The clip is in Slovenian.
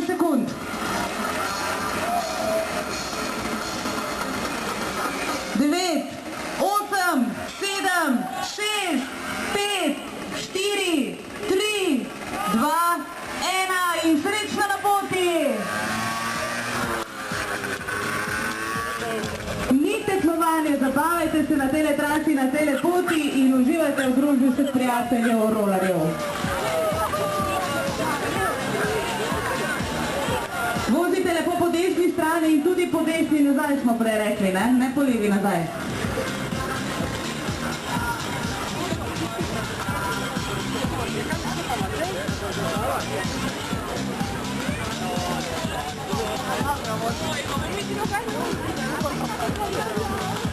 sekund. Devet, osem, sedem, šest, pet, štiri, tri, dva, ena in srečno na poti. Ni tekmovanje, zabavajte se na tele trasi, na tele poti in uživajte v družbi vseh prijateljev rolerjev. Vozite lepo po desni strani in tudi po desni nazaj, smo prej rekli, ne po levi nazaj. Imamo